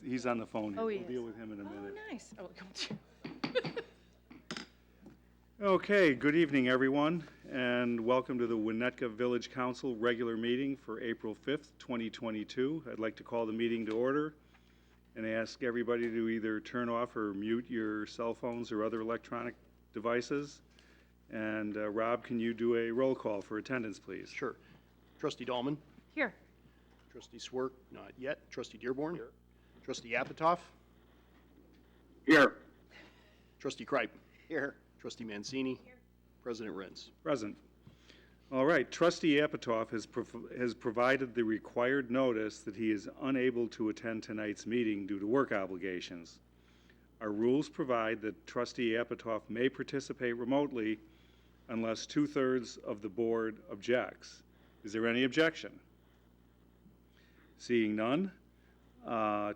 He's on the phone here. Oh, he We'll is. deal with him in a Oh, minute. nice. Oh, Okay, good evening, everyone, and welcome to the Winnetka Village Council regular meeting for April 5th, 2022. I'd like to call the meeting to order and ask everybody to either turn off or mute your cell phones or other electronic devices. And Rob, can you do a roll call for attendance, please? Sure. Trustee Dahlman. Here. Trustee Swerk, not yet. Trustee Dearborn. Here. Trustee Apatow. Here. Trustee Kripe. Here. Trustee Mancini. Here. President Renz. Present. All right, Trustee Apatow has provided the required notice that he is unable to attend tonight's meeting due to work obligations. Our rules provide that Trustee Apatow may participate remotely unless 2/3 of the board objects. Is there any objection? Seeing none,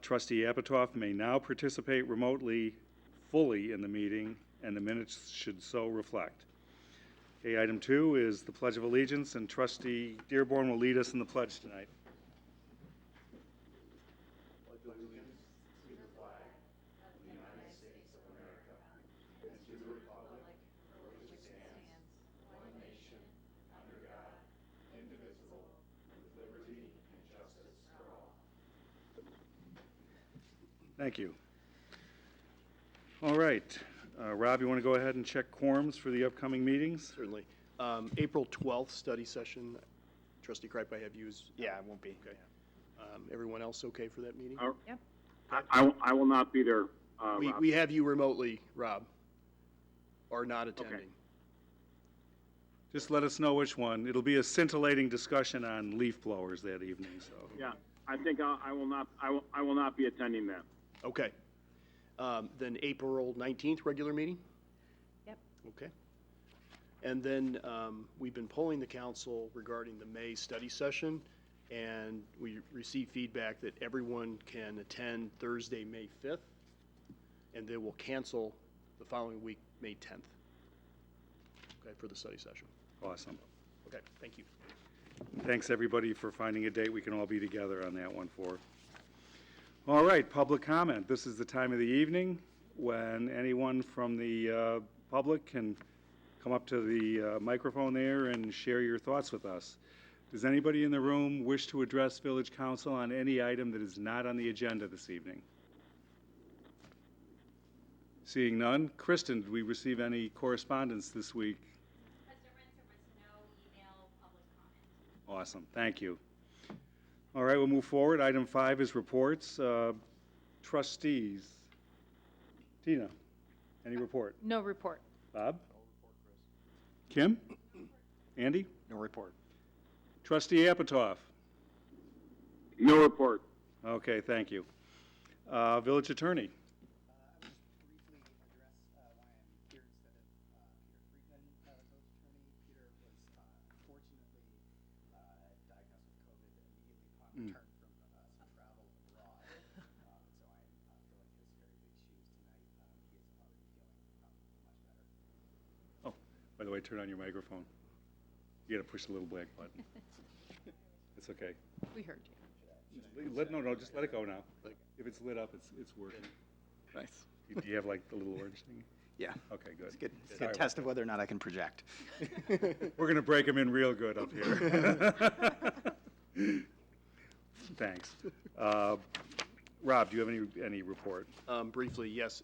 Trustee Apatow may now participate remotely fully in the meeting, and the minutes should so reflect. Okay, item 2 is the Pledge of Allegiance, and Trustee Dearborn will lead us in the pledge tonight. Thank you. All right. Rob, you want to go ahead and check quorums for the upcoming meetings? Certainly. April 12th study session. Trustee Kripe, I have you as. Yeah, I won't be. Okay. Everyone else okay for that meeting? Yep. I will not be there, Rob. We have you remotely, Rob, or not attending. Just let us know which one. It'll be a scintillating discussion on leaf blowers that evening, so. Yeah, I think I will not be attending that. Okay. Then April 19th, regular meeting? Yep. Okay. And then we've been polling the council regarding the May study session, and we received feedback that everyone can attend Thursday, May 5th, and they will cancel the following week, May 10th, okay, for the study session. Awesome. Okay, thank you. Thanks, everybody, for finding a date we can all be together on that one for. All right, public comment. This is the time of the evening when anyone from the public can come up to the microphone there and share your thoughts with us. Does anybody in the room wish to address Village Council on any item that is not on the agenda this evening? Seeing none. Kristen, did we receive any correspondence this week? President Renz, there was no email public comment. Awesome, thank you. All right, we'll move forward. Item 5 is reports. Trustees. Tina, any report? No report. Bob? Kim? Andy? No report. Trustee Apatow? No report. Okay, thank you. Village Attorney? I'll just briefly address why I'm here instead of Peter Friedman, village attorney. Peter was unfortunately diagnosed with COVID immediately upon return from some travel abroad. So I'm filling his very big shoes tonight. He is already feeling much better. Oh, by the way, turn on your microphone. You gotta push the little black button. It's okay. We heard you. No, just let it go now. If it's lit up, it's working. Nice. Do you have like the little orange thing? Yeah. Okay, good. It's good. It's a Sorry good test of whether or not I can project. We're going to break them in real good up here. Thanks. Rob, do you have any report? Briefly, yes.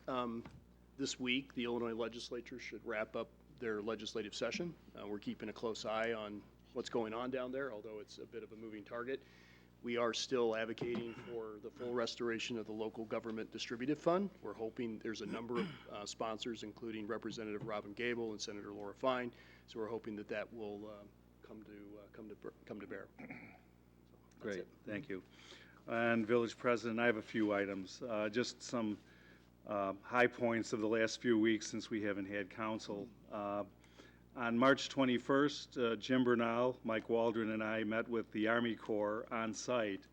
This week, the Illinois legislature should wrap up their legislative session. We're keeping a close eye on what's going on down there, although it's a bit of a moving target. We are still advocating for the full restoration of the local government distributive fund. We're hoping there's a number of sponsors, including Representative Robin Gable and Senator Laura Fine. So we're hoping that that will come to bear. So Great, it. thank you. And Village President, I have a few items. Just some high points of the last few weeks since we haven't had council. On March 21st, Jim Bernal, Mike Waldron, and I met with the Army Corps on site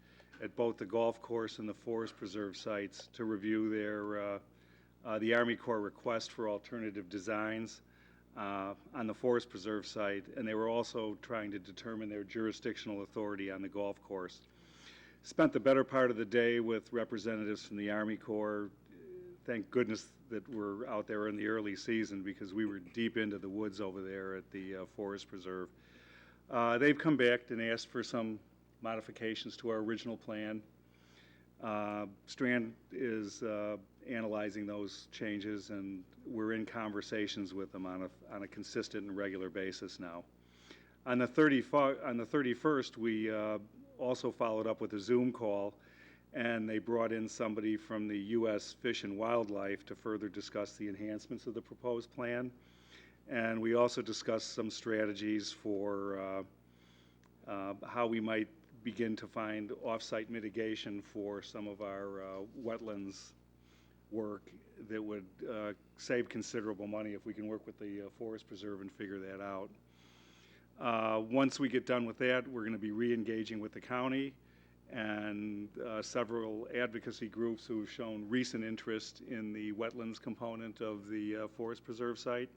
at both the golf course and the Forest Preserve sites to review the Army Corps request for alternative designs on the Forest Preserve site, and they were also trying to determine their jurisdictional authority on the golf course. Spent the better part of the day with representatives from the Army Corps. Thank goodness that we're out there in the early season because we were deep into the woods over there at the Forest Preserve. They've come back and asked for some modifications to our original plan. Strand is analyzing those changes, and we're in conversations with them on a consistent and regular basis now. On the 31st, we also followed up with a Zoom call, and they brought in somebody from the U.S. Fish and Wildlife to further discuss the enhancements of the proposed plan. And we also discussed some strategies for how we might begin to find off-site mitigation for some of our wetlands work that would save considerable money if we can work with the Forest Preserve and figure that out. Once we get done with that, we're going to be re-engaging with the county and several advocacy groups who have shown recent interest in the wetlands component of the Forest Preserve site.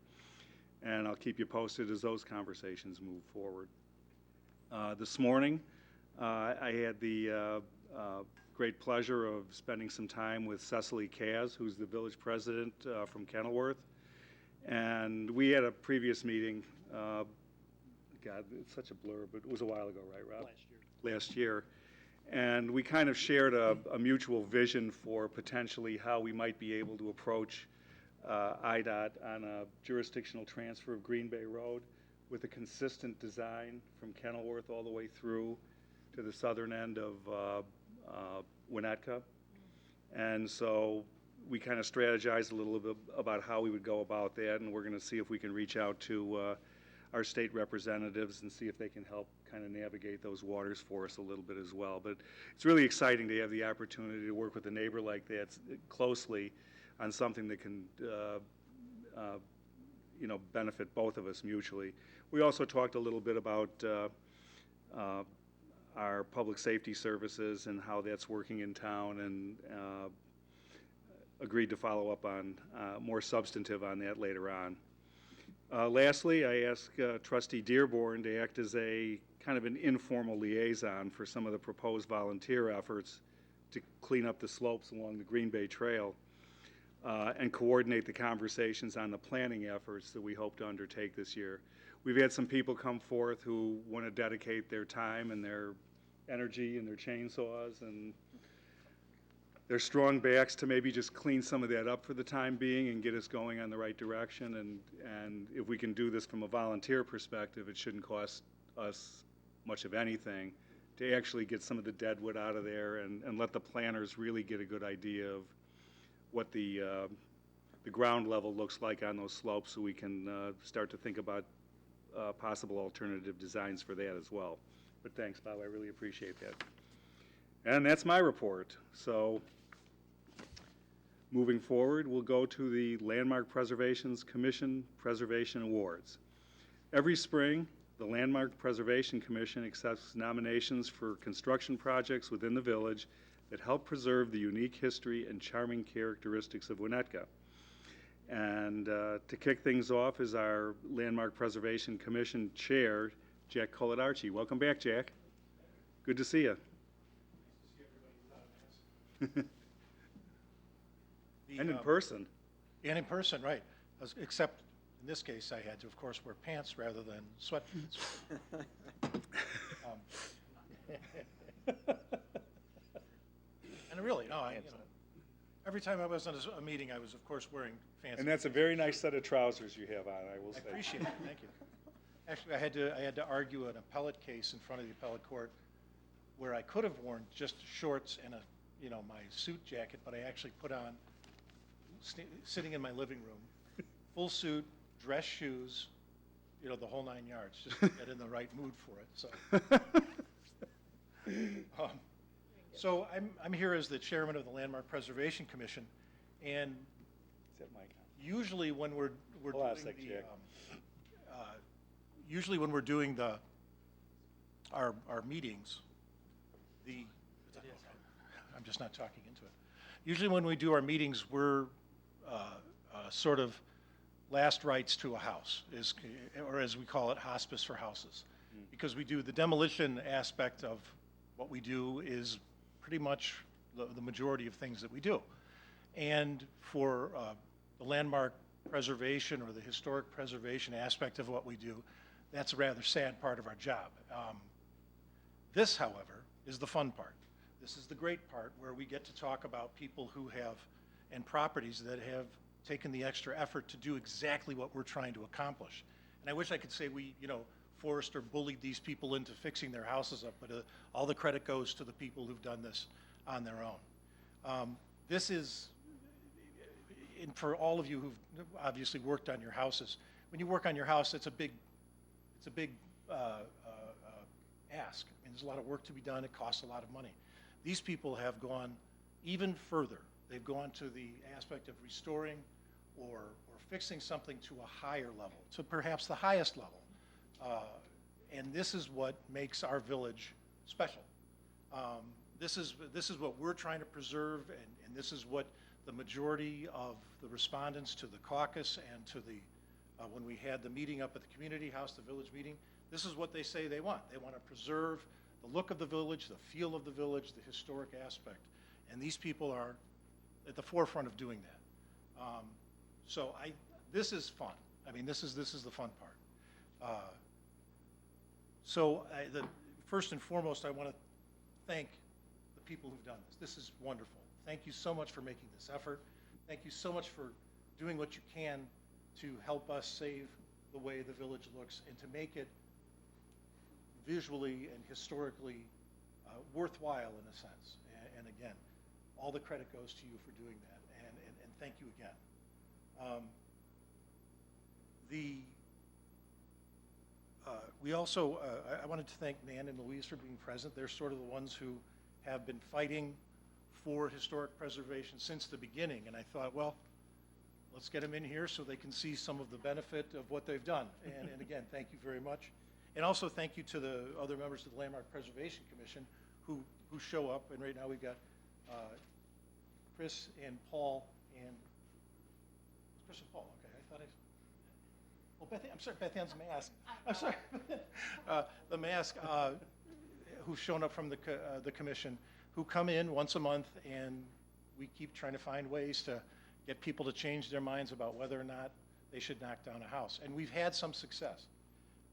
And I'll keep you posted as those conversations move forward. This morning, I had the great pleasure of spending some time with Cecily Kaz, who's the village president from Kenilworth. And we had a previous meeting, God, it's such a blur, but it was a while ago, right, Rob? Last year. And we kind of shared a mutual vision for potentially how we might be able to approach IDOT on a jurisdictional transfer of Green Bay Road with a consistent design from Kenilworth all the way through to the southern end of Winnetka. And so we kind of strategized a little bit about how we would go about that, and we're going to see if we can reach out to our state representatives and see if they can help kind of navigate those waters for us a little bit as well. But it's really exciting to have the opportunity to work with a neighbor like that closely on something that can benefit both of us mutually. We also talked a little bit about our public safety services and how that's working in town, and agreed to follow up on more substantive on that later on. Lastly, I asked Trustee Dearborn to act as a kind of an informal liaison for some of the proposed volunteer efforts to clean up the slopes along the Green Bay Trail and coordinate the conversations on the planning efforts that we hope to undertake this year. We've had some people come forth who want to dedicate their time and their energy and their chainsaws and their strong backs to maybe just clean some of that up for the time being and get us going on the right direction. And if we can do this from a volunteer perspective, it shouldn't cost us much of anything to actually get some of the dead wood out of there and let the planners really get a good idea of what the ground level looks like on those slopes, so we can start to think about possible alternative designs for that as well. But thanks, Bob, I really appreciate that. And that's my report. So moving forward, we'll go to the Landmark Preservations Commission Preservation Awards. Every spring, the Landmark Preservation Commission accepts nominations for construction projects within the village that help preserve the unique history and charming characteristics of Winnetka. And to kick things off is our Landmark Preservation Commission Chair, Jack Coladarchi. Welcome back, Jack. Good to see you. And in person. And in person, right. Except in this case, I had to, of course, wear pants rather than sweatpants. And really, no, every time I was in a meeting, I was, of course, wearing fancy. And that's a very nice set of trousers you have on, I will say. I appreciate it, thank you. Actually, I had to argue an appellate case in front of the appellate court where I could have worn just shorts and my suit jacket, but I actually put on, sitting in my living room, full suit, dress shoes, the whole 9 yards, just to get in the right mood for it. So I'm here as the chairman of the Landmark Preservation Commission, and Is that Mike? usually when we're Hold on a doing sec, the Jack. usually when we're doing our meetings, I'm just not talking into it. Usually when we do our meetings, we're sort of last rites to a house, or as we call it, hospice for houses. Because we do the demolition aspect of what we do is pretty much the majority of things that we do. And for the landmark preservation or the historic preservation aspect of what we do, that's a rather sad part of our job. This, however, is the fun part. This is the great part where we get to talk about people who have, and properties that have taken the extra effort to do exactly what we're trying to accomplish. And I wish I could say we, forced or bullied these people into fixing their houses up, but all the credit goes to the people who've done this on their own. This is, and for all of you who've obviously worked on your houses, when you work on your house, it's a big ask. I mean, there's a lot of work to be done. It costs a lot of money. These people have gone even further. They've gone to the aspect of restoring or fixing something to a higher level, to perhaps the highest level. And this is what makes our village special. This is what we're trying to preserve, and this is what the majority of the respondents to the caucus and to the, when we had the meeting up at the community house, the village meeting, this is what they say they want. They want to preserve the look of the village, the feel of the village, the historic aspect. And these people are at the forefront of doing that. So this is fun. I mean, this is the fun part. First and foremost, I want to thank the people who've done this. This is wonderful. Thank you so much for making this effort. Thank you so much for doing what you can to help us save the way the village looks and to make it visually and historically worthwhile in a sense. And again, all the credit goes to you for doing that, and thank you again. We also, I wanted to thank Nan and Louise for being present. They're sort of the ones who have been fighting for historic preservation since the beginning, and I thought, well, let's get them in here so they can see some of the benefit of what they've done. And again, thank you very much. And also thank you to the other members of the Landmark Preservation Commission who show up, and right now we've got Chris and Paul and, Chris and Paul, okay, I thought oh, Beth, I'm sorry, Beth Ann's mask. I'm sorry. The mask, who've shown up from the commission, who come in once a month, and we keep trying to find ways to get people to change their minds about whether or not they should knock down a house. And we've had some success.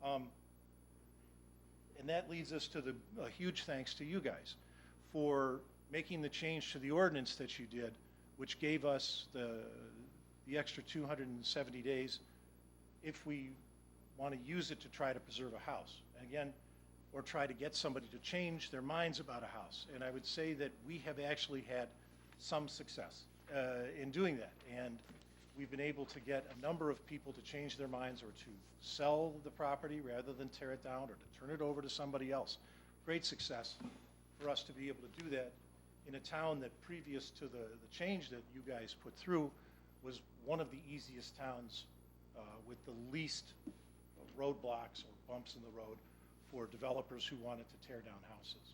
And that leads us to a huge thanks to you guys for making the change to the ordinance that you did, which gave us the extra 270 days if we want to use it to try to preserve a house. And again, or try to get somebody to change their minds about a house. And I would say that we have actually had some success in doing that. And we've been able to get a number of people to change their minds or to sell the property rather than tear it down or to turn it over to somebody else. Great success for us to be able to do that in a town that previous to the change that you guys put through was one of the easiest towns with the least roadblocks or bumps in the road for developers who wanted to tear down houses.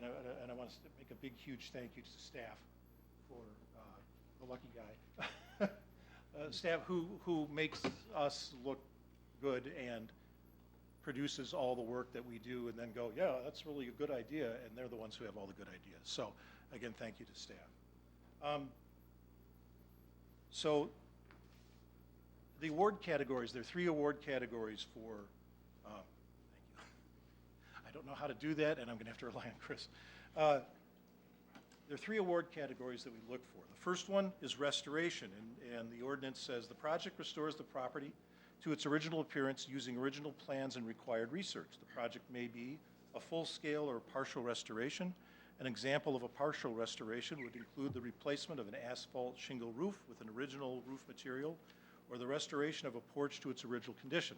And I want to make a big, huge thank you to the staff for the lucky guy. Staff who makes us look good and produces all the work that we do and then go, yeah, that's really a good idea, and they're the ones who have all the good ideas. So again, thank you to staff. So the award categories, there are 3 award categories for, thank you. I don't know how to do that, and I'm gonna have to rely on Chris. There are 3 award categories that we look for. The first one is restoration, and the ordinance says the project restores the property to its original appearance using original plans and required research. The project may be a full-scale or partial restoration. An example of a partial restoration would include the replacement of an asphalt shingle roof with an original roof material, or the restoration of a porch to its original condition.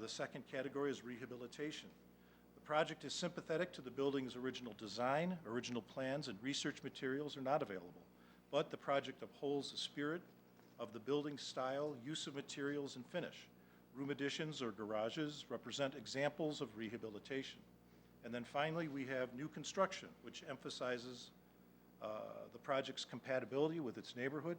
The second category is rehabilitation. The project is sympathetic to the building's original design, original plans, and research materials are not available, but the project upholds the spirit of the building style, use of materials, and finish. Room additions or garages represent examples of rehabilitation. And then finally, we have new construction, which emphasizes the project's compatibility with its neighborhood.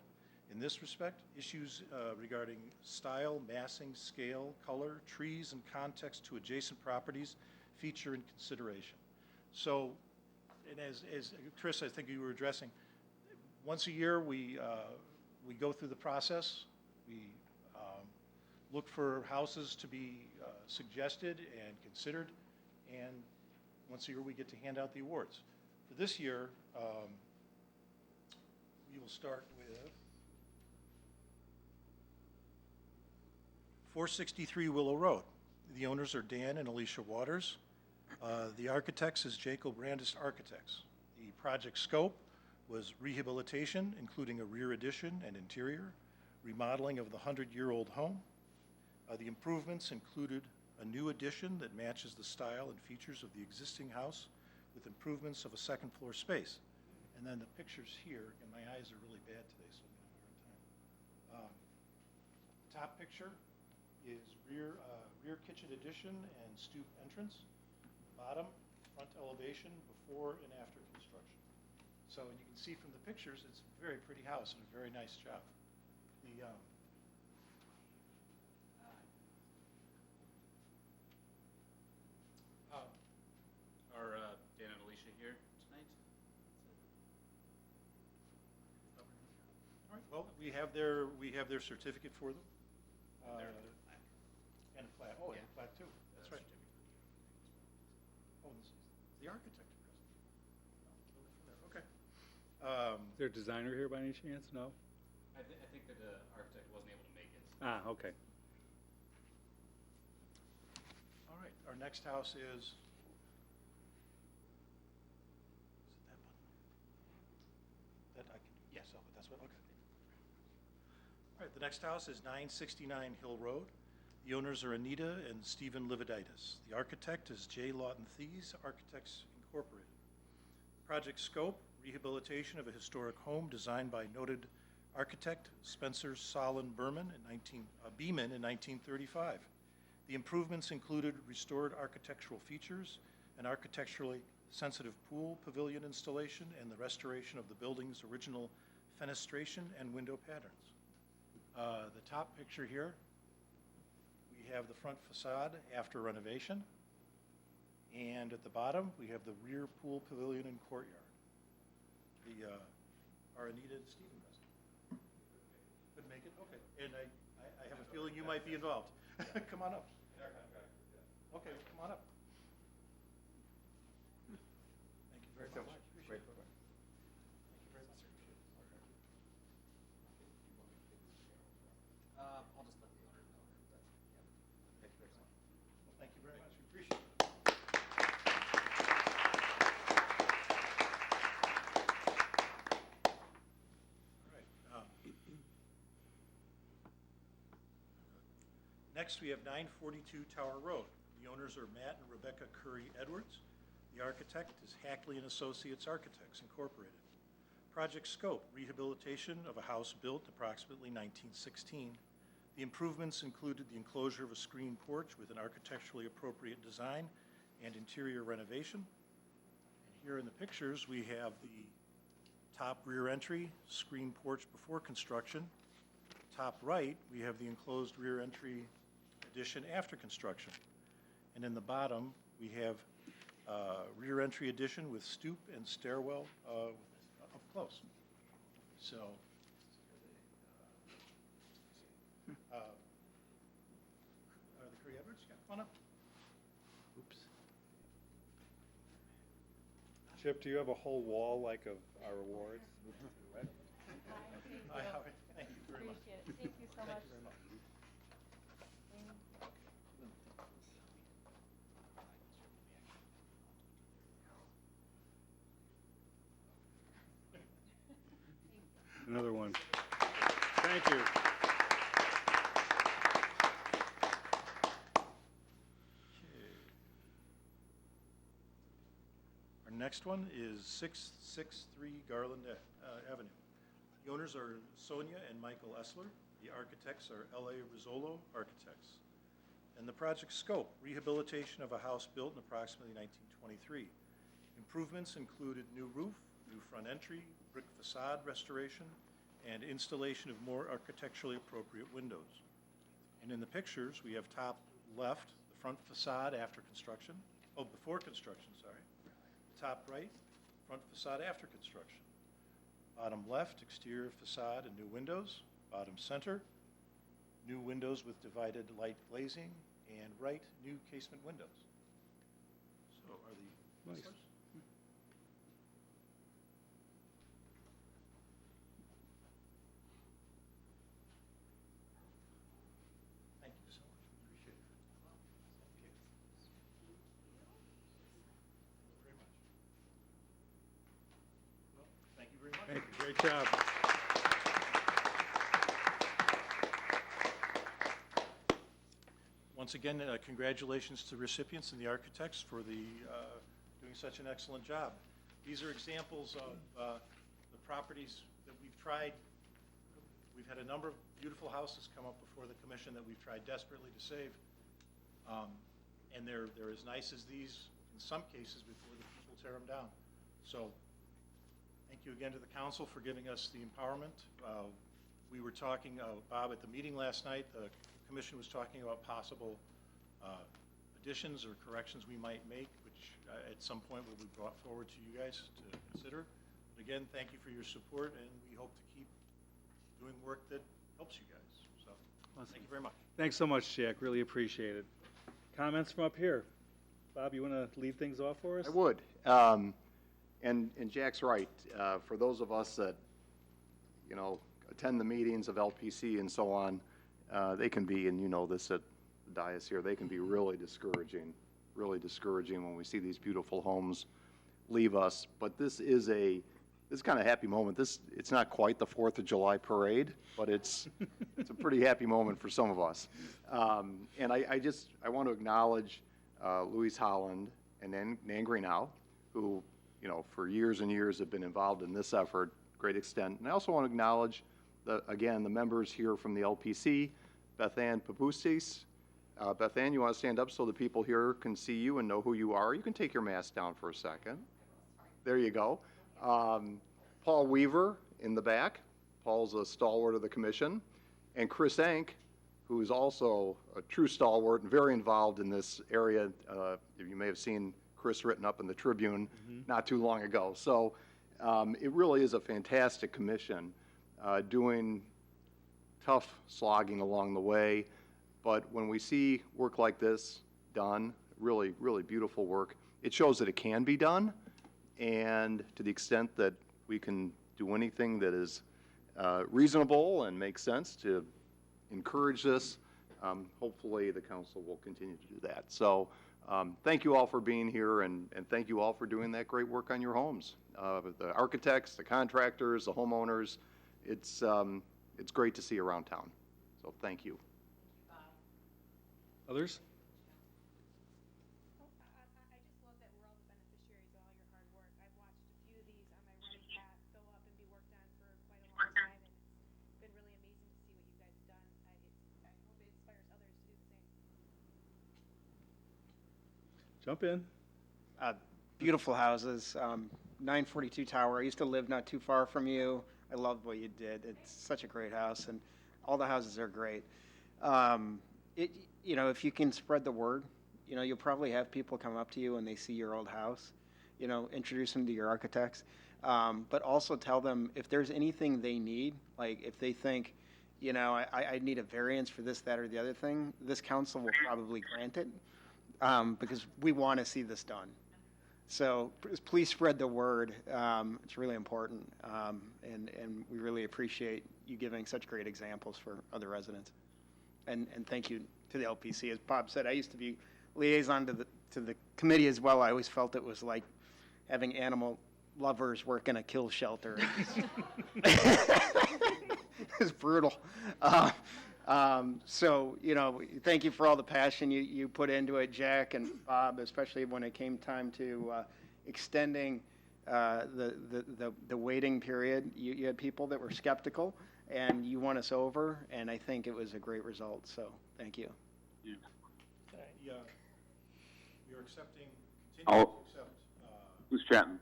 In this respect, issues regarding style, massing, scale, color, trees, and context to adjacent properties feature in consideration. So, and as Chris, I think you were addressing, once a year, we go through the process. We look for houses to be suggested and considered, and once a year, we get to hand out the awards. For this year, we will start with 463 Willow Road. The owners are Dan and Alicia Waters. The architects is Jacob Brandis Architects. The project scope was rehabilitation, including a rear addition and interior, remodeling of the 100-year-old home. The improvements included a new addition that matches the style and features of the existing house with improvements of a second-floor space. And then the pictures here, and my eyes are really bad today, so I'm having a hard time. Top picture is rear kitchen addition and stoop entrance. Bottom, front elevation before and after construction. So you can see from the pictures, it's a very pretty house and a very nice job. The Are Dan and Alicia here tonight? all right, well, we have their certificate for them. And a plaque. Oh, and a plaque too. That's right. Oh, and this is the architect present. Okay. Is there a designer here by any chance? No? I think that the architect wasn't able to make it. Ah, okay. All right, our next house is it that one? That I can do myself, but that's what, okay. All right, the next house is 969 Hill Road. The owners are Anita and Stephen Lividitis. The architect is J. Lawton Thies Architects Incorporated. Project scope, rehabilitation of a historic home designed by noted architect Spencer Solon Beeman in 1935. The improvements included restored architectural features, an architecturally sensitive pool pavilion installation, and the restoration of the building's original fenestration and window patterns. The top picture here, we have the front facade after renovation, and at the bottom, we have the rear pool pavilion and courtyard. Are Anita and Stephen present? Could make it? Okay. And I have a feeling you might be involved. Come on up. Okay, come on up. Thank you very much. Appreciate it. Thank you very much. I'll just let the owner know. Thank you very much. Well, thank you very much. We appreciate it. All right. Next, we have 942 Tower Road. The owners are Matt and Rebecca Curry Edwards. The architect is Hackley and Associates Architects Incorporated. Project scope, rehabilitation of a house built approximately 1916. The improvements included the enclosure of a screen porch with an architecturally appropriate design and interior renovation. And here in the pictures, we have the top rear entry, screen porch before construction. Top right, we have the enclosed rear entry addition after construction. And in the bottom, we have rear entry addition with stoop and stairwell up close. So, are the Curry Edwards? Yeah, come on up. Oops. Chip, do you have a whole wall like of our awards? Hi, Howard. Thank you very much. Appreciate it. Thank you so much. Thank you very much. Another one. Thank you. Our next one is 663 Garland Avenue. The owners are Sonia and Michael Essler. The architects are L.A. Rizzolo Architects. And the project scope, rehabilitation of a house built in approximately 1923. Improvements included new roof, new front entry, brick facade restoration, and installation of more architecturally appropriate windows. And in the pictures, we have top left, the front facade after construction, before construction, sorry. top right, front facade after construction. Bottom left, exterior facade and new windows. Bottom center, new windows with divided light glazing, and right, new casement windows. So are the Nice. wrestlers? Thank you so much. Appreciate it. Thank you very much. Thank you, great job. Once again, congratulations to recipients and the architects for the, doing such an excellent job. These are examples of the properties that we've tried. We've had a number of beautiful houses come up before the commission that we've tried desperately to save. And they're as nice as these, in some cases, before the people tear them down. So thank you again to the council for giving us the empowerment. We were talking, Bob, at the meeting last night, the commission was talking about possible additions or corrections we might make, which at some point will be brought forward to you guys to consider. But again, thank you for your support, and we hope to keep doing work that helps you guys. So, thank you very much. Thanks so much, Jack, really appreciate it. Comments from up here? Bob, you want to lead things off for us? I would. And Jack's right. For those of us that, attend the meetings of LPC and so on, they can be, and you know this at the dais here, they can be really discouraging when we see these beautiful homes leave us. But this is kind of happy moment. It's not quite the 4th of July parade, but it's a pretty happy moment for some of us. And I want to acknowledge Louise Holland and Nan Greenow, who, for years and years have been involved in this effort, great extent. And I also want to acknowledge, the members here from the LPC, Beth Ann Papustis. Beth Ann, you want to stand up so the people here can see you and know who you are? You can take your mask down for a second. There you go. Paul Weaver in the back. Paul's a stalwart of the commission. And Chris Ank, who is also a true stalwart and very involved in this area. You may have seen Chris written up in the Tribune not too long ago. So it really is a fantastic commission, doing tough slogging along the way. But when we see work like this done, really, really beautiful work, it shows that it can be done. And to the extent that we can do anything that is reasonable and makes sense to encourage this, hopefully the council will continue to do that. So thank you all for being here, and thank you all for doing that great work on your homes. The architects, the contractors, the homeowners, it's great to see around town. So thank you. Others? I just love that we're all the beneficiaries of all your hard work. I've watched a few of these on my running path fill up and be worked on for quite a long time, and it's been really amazing to see what you guys have done. I hope it inspires others to do the same. Jump in. Beautiful houses, 942 Tower. I used to live not too far from you. I loved what you did. It's such a great house, and all the houses are great. If you can spread the word, you'll probably have people come up to you when they see your old house, introduce them to your architects, but also tell them if there's anything they need, like if they think, I need a variance for this, that, or the other thing, this council will probably grant it, because we want to see this done. So please spread the word. It's really important, and we really appreciate you giving such great examples for other residents. And thank you to the LPC. As Bob said, I used to be liaison to the committee as well. I always felt it was like having animal lovers work in a kill shelter. It's brutal. So, thank you for all the passion you put into it, Jack and Bob, especially when it came time to extending the waiting period. You had people that were skeptical, and you won us over, and I think it was a great result. So, thank you. You're accepting, Oh. continuing to accept, Who's chatting?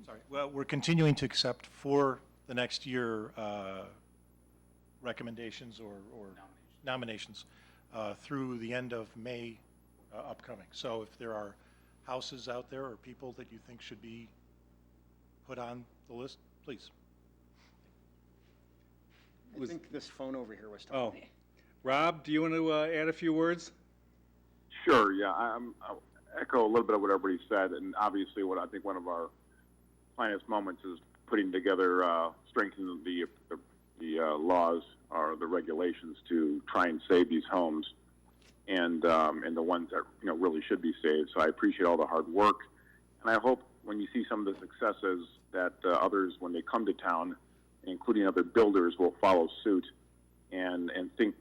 sorry, well, we're continuing to accept for the next year recommendations or nominations through the end of May upcoming. So if there are houses out there or people that you think should be put on the list, please. I think this phone over here was Oh, talking. Rob, do you want to add a few words? Sure, yeah, I'll echo a little bit of what everybody said, and obviously what I think one of our finest moments is putting together, strengthening the laws or the regulations to try and save these homes and the ones that, you know, really should be saved. So I appreciate all the hard work, and I hope when you see some of the successes that others, when they come to town, including other builders, will follow suit and think,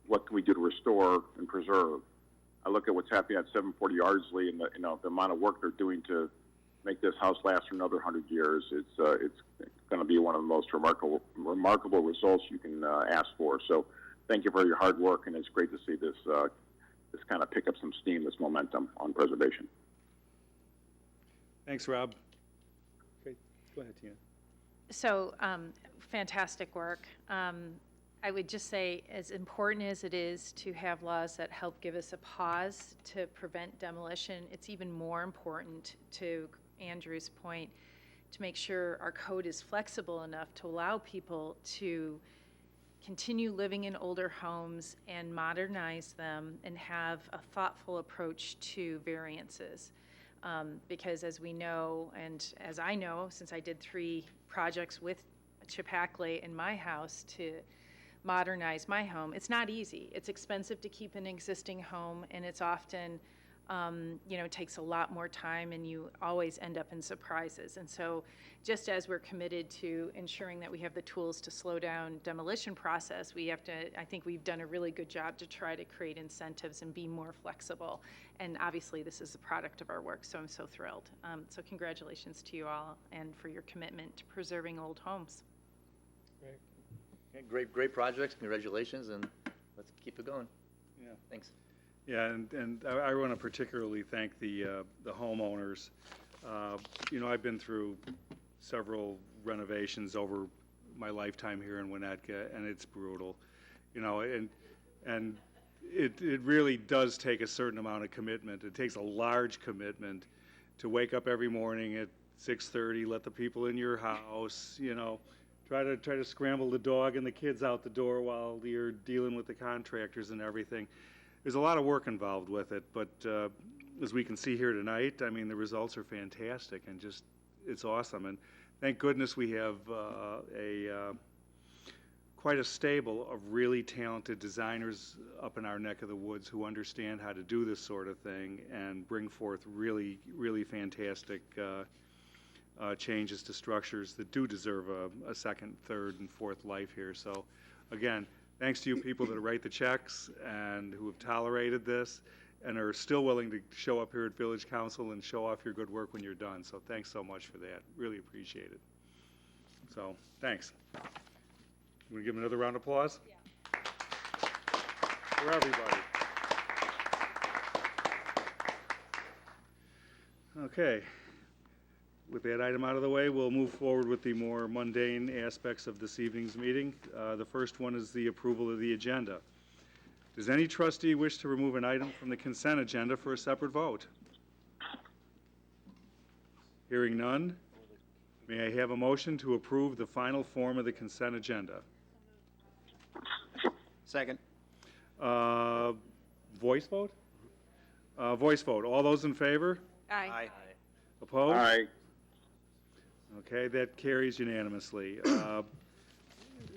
what can we do to restore and preserve? I look at what's happening at 740 Ardsley and the amount of work they're doing to make this house last for another 100 years. It's going to be one of the most remarkable results you can ask for. So thank you for your hard work, and it's great to see this kind of pick up some steam, this momentum on preservation. Thanks, Rob. Okay, go ahead, Tina. So, fantastic work. I would just say, as important as it is to have laws that help give us a pause to prevent demolition, it's even more important, to Andrew's point, to make sure our code is flexible enough to allow people to continue living in older homes and modernize them and have a thoughtful approach to variances. Because as we know, and as I know, since I did 3 projects with Chipacle in my house to modernize my home, it's not easy. It's expensive to keep an existing home, and it's often, takes a lot more time, and you always end up in surprises. And so just as we're committed to ensuring that we have the tools to slow down demolition process, I think we've done a really good job to try to create incentives and be more flexible. And obviously this is a product of our work, so I'm so thrilled. So congratulations to you all and for your commitment to preserving old homes. Okay, great projects, congratulations, and let's keep it going. Yeah. Thanks. Yeah, and I want to particularly thank the homeowners. I've been through several renovations over my lifetime here in Winnetka, and it's brutal. And it really does take a certain amount of commitment. It takes a large commitment to wake up every morning at 6:30, let the people in your house, try to scramble the dog and the kids out the door while you're dealing with the contractors and everything. There's a lot of work involved with it, but as we can see here tonight, I mean, the results are fantastic and just, it's awesome. And thank goodness we have quite a stable of really talented designers up in our neck of the woods who understand how to do this sort of thing and bring forth really, really fantastic changes to structures that do deserve a second, third, and fourth life here. So, again, thanks to you people that write the checks and who have tolerated this and are still willing to show up here at Village Council and show off your good work when you're done. So thanks so much for that. Really appreciate it. So, thanks. You want to give them another round of applause? Yeah. For everybody. Okay. With that item out of the way, we'll move forward with the more mundane aspects of this evening's meeting. The first one is the approval of the agenda. Does any trustee wish to remove an item from the consent agenda for a separate vote? Hearing none, may I have a motion to approve the final form of the consent agenda? Second. Voice vote? Voice vote. All those in favor? Aye. Opposed? Aye. Okay, that carries unanimously.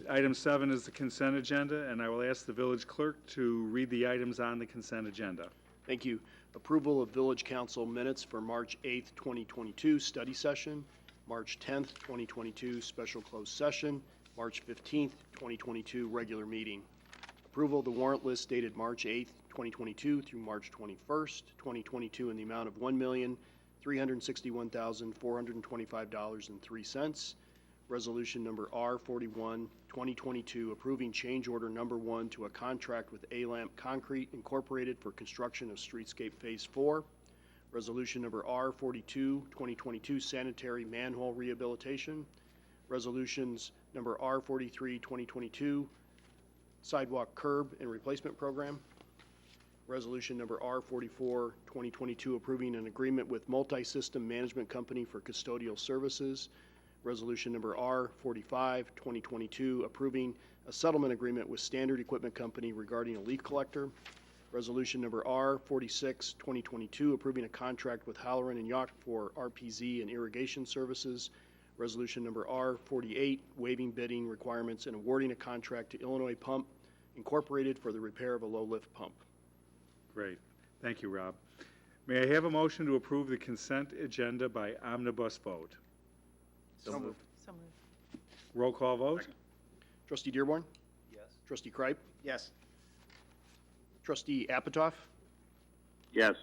Item 7 is the consent agenda, and I will ask the village clerk to read the items on the consent agenda. Thank you. Approval of Village Council minutes for March 8th, 2022 study session, March 10th, 2022 special closed session, March 15th, 2022 regular meeting. Approval of the warrant list dated March 8th, 2022 through March 21st, 2022 in the amount of $1,361,425.03. Resolution number R41, 2022, approving change order number 1 to a contract with A-Lamp Concrete Incorporated for construction of Streetscape Phase 4. Resolution number R42, 2022, sanitary manhole rehabilitation. Resolutions number R43, 2022, sidewalk curb and replacement program. Resolution number R44, 2022, approving an agreement with Multi-System Management Company for custodial services. Resolution number R45, 2022, approving a settlement agreement with Standard Equipment Company regarding a leaf collector. Resolution number R46, 2022, approving a contract with Halloran and Yacht for RPZ and irrigation services. Resolution number R48, waiving bidding requirements and awarding a contract to Illinois Pump Incorporated for the repair of a low-lift pump. Great. Thank you, Rob. May I have a motion to approve the consent agenda by omnibus vote? So moved. So moved. Roll call vote? Trustee Dearborn? Yes. Trustee Kripe? Yes. Trustee Apatow? Yes.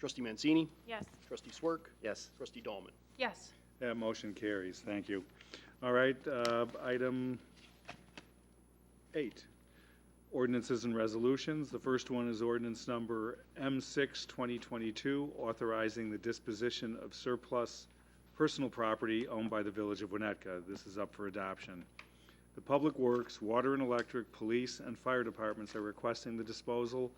Trustee Mancini? Yes. Trustee Swerk? Yes. Trustee Dahlman? Yes. That motion carries. Thank you. All right, item 8, ordinances and resolutions. The first one is ordinance number M6, 2022, authorizing the disposition of surplus personal property owned by the Village of Winnetka. This is up for adoption. The Public Works, Water and Electric, Police, and Fire Departments are requesting the disposal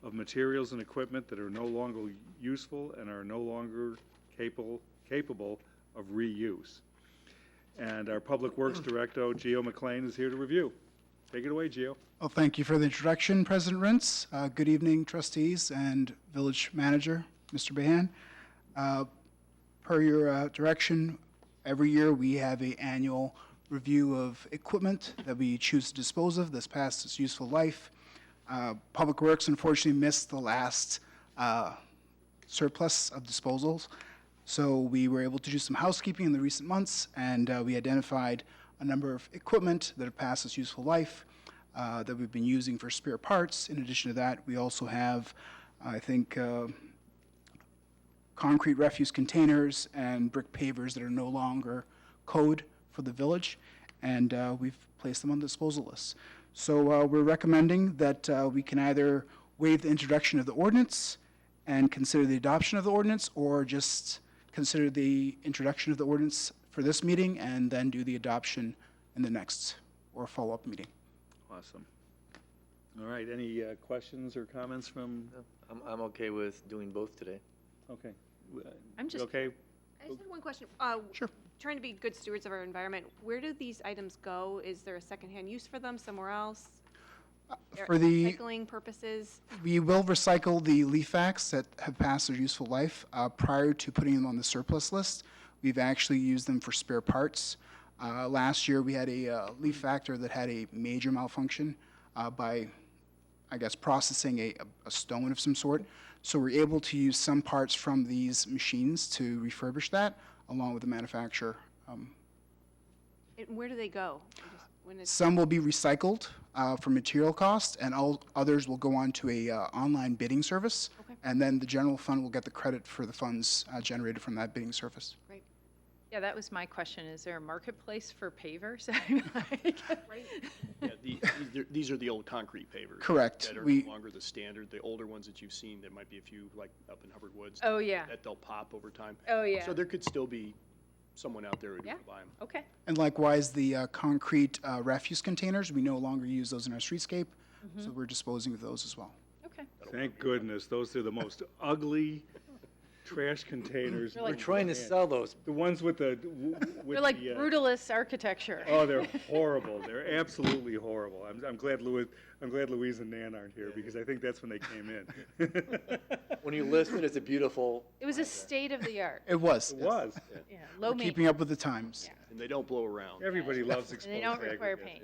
of materials and equipment that are no longer useful and are no longer capable of reuse. And our Public Works Director, Gio McLean, is here to review. Take it away, Gio. Well, thank you for the introduction, President Rintz. Good evening, trustees and village manager, Mr. Behan. Per your direction, every year we have an annual review of equipment that we choose to dispose of that's past its useful life. Public Works unfortunately missed the last surplus of disposals, so we were able to do some housekeeping in the recent months, and we identified a number of equipment that have passed its useful life that we've been using for spare parts. In addition to that, we also have, I think, concrete refuse containers and brick pavers that are no longer code for the village, and we've placed them on the disposal list. So we're recommending that we can either waive the introduction of the ordinance and consider the adoption of the ordinance, or just consider the introduction of the ordinance for this meeting and then do the adoption in the next or follow-up meeting. Awesome. All right, any questions or comments from, I'm okay with doing both today. okay. I'm You just- okay? I just had one question. Sure. Trying to be good stewards of our environment, where do these items go? Is there a secondhand use for them somewhere else? For the, Recycling purposes? we will recycle the leaf vacs that have passed their useful life. Prior to putting them on the surplus list, we've actually used them for spare parts. Last year, we had a leaf vector that had a major malfunction by, I guess, processing a stone of some sort. So we're able to use some parts from these machines to refurbish that, along with the manufacturer. And where do they go? When it's, Some will be recycled for material cost, and all others will go on to a online bidding service. Okay. And then the general fund will get the credit for the funds generated from that bidding service. great. Yeah, that was my question. Is there a marketplace for pavers? Yeah, these are the old concrete pavers. Correct. That are We- no longer the standard. The older ones that you've seen, there might be a few like up in Hubbard Woods. Oh, yeah. That they'll pop over time. Oh, yeah. So there could still be someone out there who'd Yeah. want to buy them. Okay. And likewise, the concrete refuse containers, we no longer use those in our streetscape, so we're disposing of those as well. Okay. Thank goodness, those are the most ugly trash containers. They're We're like- trying to sell those. The ones with the, They're like brutalist architecture. Oh, they're horrible. They're absolutely horrible. I'm glad Louise and Nan aren't here, because I think that's when they came in. When you list it, it's a beautiful. It was a state of the art. It was. It yes. was. Yeah, low We're keeping maintenance. up with the times. Yeah. And they don't blow around. Everybody loves And exposed they don't require aggregate. paint.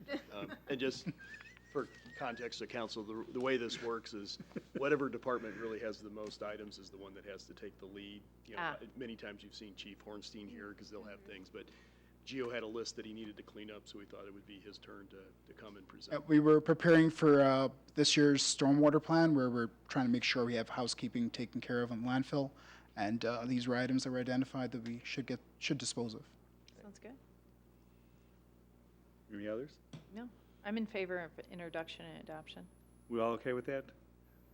Yeah. Right. And just for context to council, the way this works is whatever department really has the most items is the one that has to take the lead. You know, Ah. many times you've seen Chief Hornstein here because they'll have things, but Gio had a list that he needed to clean up, so we thought it would be his turn to come and present. We were preparing for this year's stormwater plan, where we're trying to make sure we have housekeeping taken care of on the landfill, and these were items that were identified that we should dispose of. Sounds good. Any others? No, I'm in favor of introduction and adoption. We all okay with that?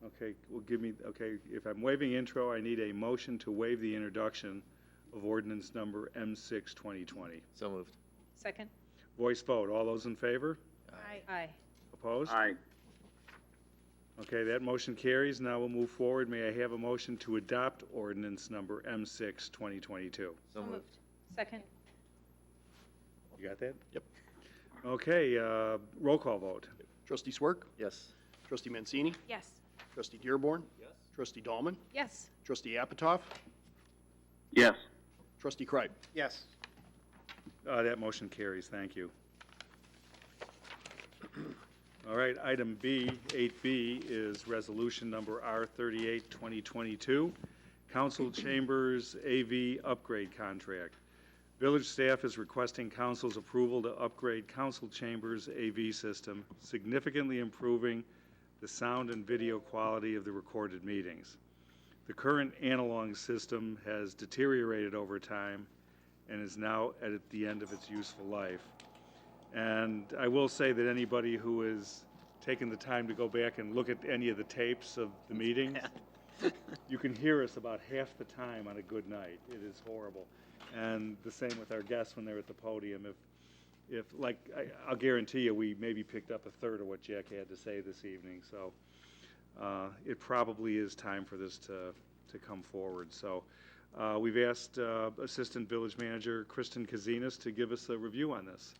Okay, well, okay, if I'm waiving intro, I need a motion to waive the introduction of ordinance number M6, 2020. So moved. Second? Voice vote. All those in favor? Aye. Opposed? Aye. Okay, that motion carries. Now we'll move forward. May I have a motion to adopt ordinance number M6, 2022? So moved. Second? You got that? Yep. Okay, roll call vote. Trustee Swerk? Yes. Trustee Mancini? Yes. Trustee Dearborn? Yes. Trustee Dahlman? Yes. Trustee Apatoff? Yes. Trustee Kreip? Yes. That motion carries. Thank you. All right, item B, 8B, is resolution number R38, 2022, Council Chambers AV upgrade contract. Village staff is requesting council's approval to upgrade council chambers AV system, significantly improving the sound and video quality of the recorded meetings. The current analog system has deteriorated over time and is now at the end of its useful life. And I will say that anybody who has taken the time to go back and look at any of the tapes of the meetings, you can hear us about half the time on a good night. It is horrible. And the same with our guests when they're at the podium. If like, I'll guarantee you, we maybe picked up a third of what Jack had to say this evening. So it probably is time for this to come forward. So we've asked Assistant Village Manager Kristen Kazinas to give us a review on this.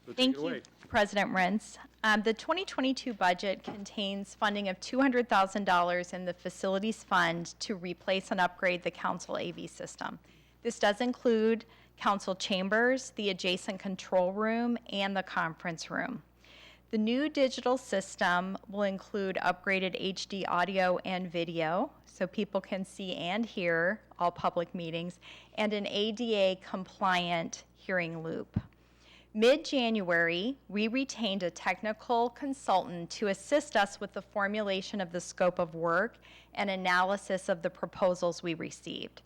So take Thank it you, away. President Rentz. The 2022 budget contains funding of $200,000 in the Facilities Fund to replace and upgrade the council AV system. This does include council chambers, the adjacent control room, and the conference room. The new digital system will include upgraded HD audio and video, so people can see and hear all public meetings, and an ADA-compliant hearing loop. Mid-January, we retained a technical consultant to assist us with the formulation of the scope of work and analysis of the proposals we received.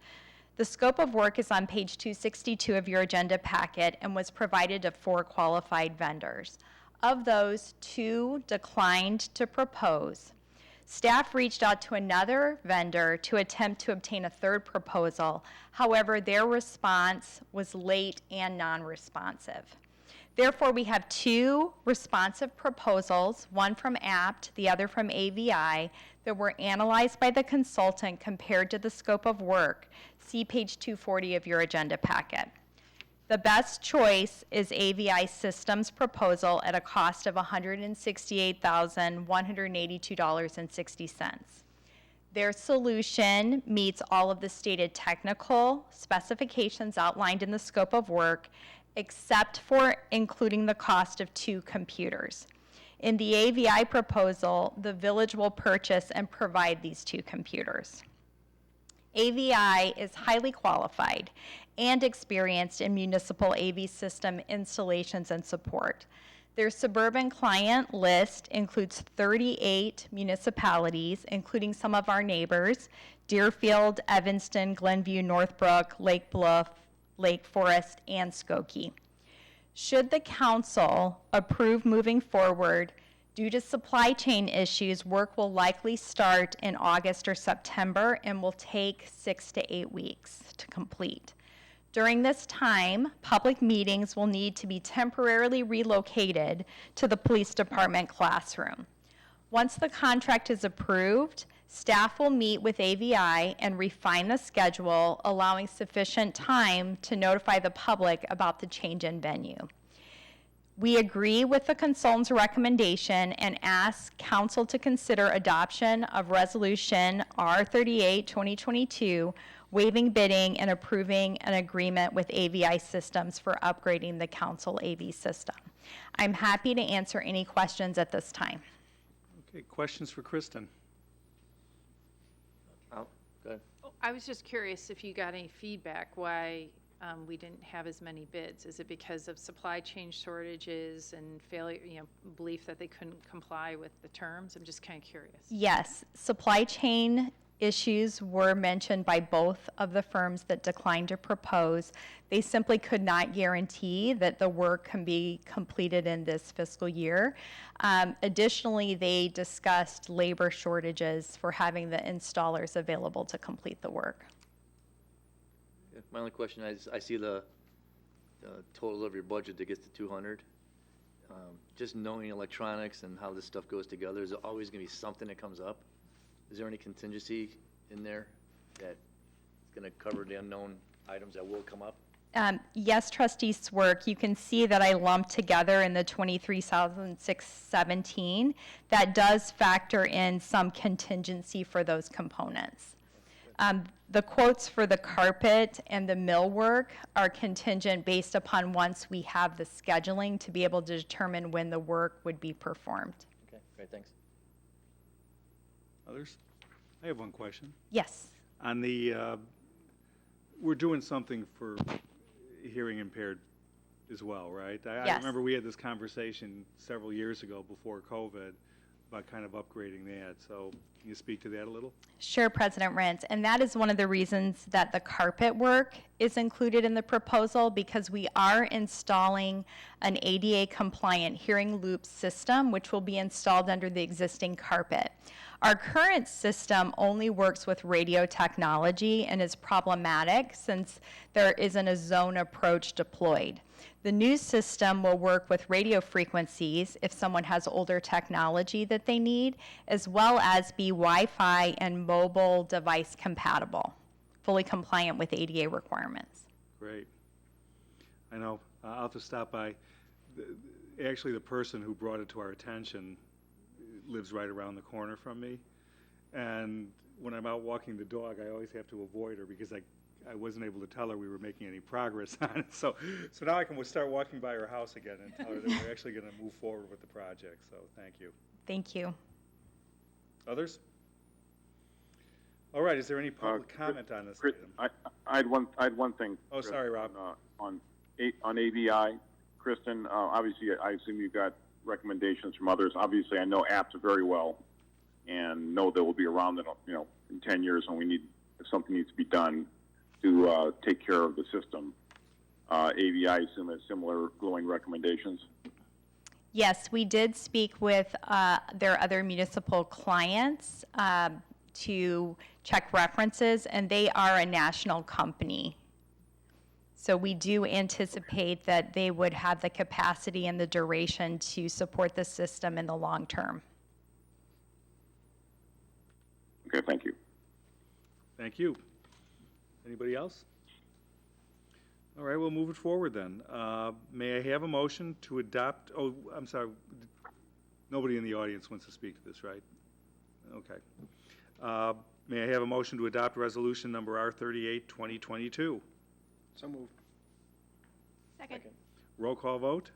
The scope of work is on page 262 of your agenda packet and was provided to 4 qualified vendors. Of those, 2 declined to propose. Staff reached out to another vendor to attempt to obtain a 3rd proposal. However, their response was late and non-responsive. Therefore, we have 2 responsive proposals, one from APT, the other from AVI, that were analyzed by the consultant compared to the scope of work. See page 240 of your agenda packet. The best choice is AVI Systems proposal at a cost of $168,182.60. Their solution meets all of the stated technical specifications outlined in the scope of work, except for including the cost of 2 computers. In the AVI proposal, the village will purchase and provide these 2 computers. AVI is highly qualified and experienced in municipal AV system installations and support. Their suburban client list includes 38 municipalities, including some of our neighbors, Deerfield, Evanston, Glenview, Northbrook, Lake Bluff, Lake Forest, and Skokie. Should the council approve moving forward, due to supply chain issues, work will likely start in August or September and will take 6 to 8 weeks to complete. During this time, public meetings will need to be temporarily relocated to the police department classroom. Once the contract is approved, staff will meet with AVI and refine the schedule, allowing sufficient time to notify the public about the change in venue. We agree with the consultant's recommendation and ask council to consider adoption of Resolution R38, 2022, waiving bidding and approving an agreement with AVI Systems for upgrading the council AV system. I'm happy to answer any questions at this time. Okay, questions for Kristen? Oh, good. I was just curious if you got any feedback why we didn't have as many bids. Is it because of supply chain shortages and failure, belief that they couldn't comply with the terms? I'm just kind of curious. Yes, supply chain issues were mentioned by both of the firms that declined to propose. They simply could not guarantee that the work can be completed in this fiscal year. Additionally, they discussed labor shortages for having the installers available to complete the work. My only question is, I see the total of your budget that gets to 200. Just knowing electronics and how this stuff goes together, there's always going to be something that comes up. Is there any contingency in there that is going to cover the unknown items that will come up? Yes, Trustee Swerk, you can see that I lumped together in the 23,617. That does factor in some contingency for those components. The quotes for the carpet and the millwork are contingent based upon once we have the scheduling to be able to determine when the work would be performed. Okay, great, thanks. Others? I have one question. Yes. On the, we're doing something for hearing impaired as well, right? I Yes. remember we had this conversation several years ago before COVID about kind of upgrading that. So can you speak to that a little? Sure, President Rent. And that is one of the reasons that the carpet work is included in the proposal, because we are installing an ADA compliant hearing loop system, which will be installed under the existing carpet. Our current system only works with radio technology and is problematic since there isn't a zone approach deployed. The new system will work with radio frequencies if someone has older technology that they need, as well as be Wi-Fi and mobile device compatible, fully compliant with ADA requirements. Great. I know, I'll have to stop by. Actually, the person who brought it to our attention lives right around the corner from me. And when I'm out walking the dog, I always have to avoid her because I wasn't able to tell her we were making any progress on it. So now I can start walking by her house again and tell her that we're actually going to move forward with the project. So thank you. Thank you. Others? All right, is there any public comment on this Chris, item? I had one thing. Oh, Chris, sorry, Rob. On ABI, Kristen, obviously, I assume you've got recommendations from others. Obviously, I know apps very well and know they will be around in 10 years when if something needs to be done to take care of the system. ABI, I assume, has similar glowing recommendations. Yes, we did speak with their other municipal clients to check references, and they are a national company. So we do anticipate that they would have the capacity and the duration to support the system in the long term. Okay, thank you. Thank you. Anybody else? All right, we'll move it forward then. May I have a motion to adopt, oh, I'm sorry, nobody in the audience wants to speak to this, right? Okay. May I have a motion to adopt resolution number R38, 2022? So moved. Second. Roll call vote?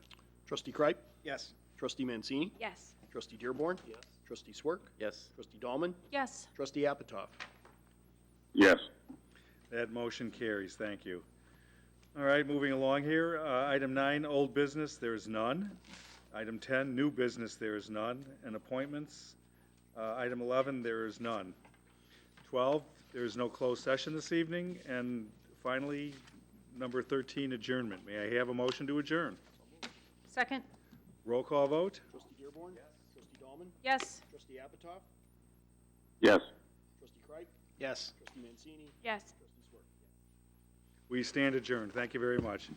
Trustee Kripe? Yes. Trustee Mancini? Yes. Trustee Dearborn? Yes. Trustee Swerk? Yes. Trustee Dahlman? Yes. Trustee Apatow? Yes. That motion carries. Thank you. All right, moving along here. Item 9, old business, there is none. Item 10, new business, there is none. And appointments, item 11, there is none. 12, there is no closed session this evening. And finally, number 13, adjournment. May I have a motion to adjourn? Second? Roll call vote? Trustee Dearborn? Yes. Trustee Dahlman? Yes. Trustee Apatow? Yes. Trustee Kripe? Yes. Trustee Mancini? Yes. Trustee Swerk? We stand adjourned. Thank you very much.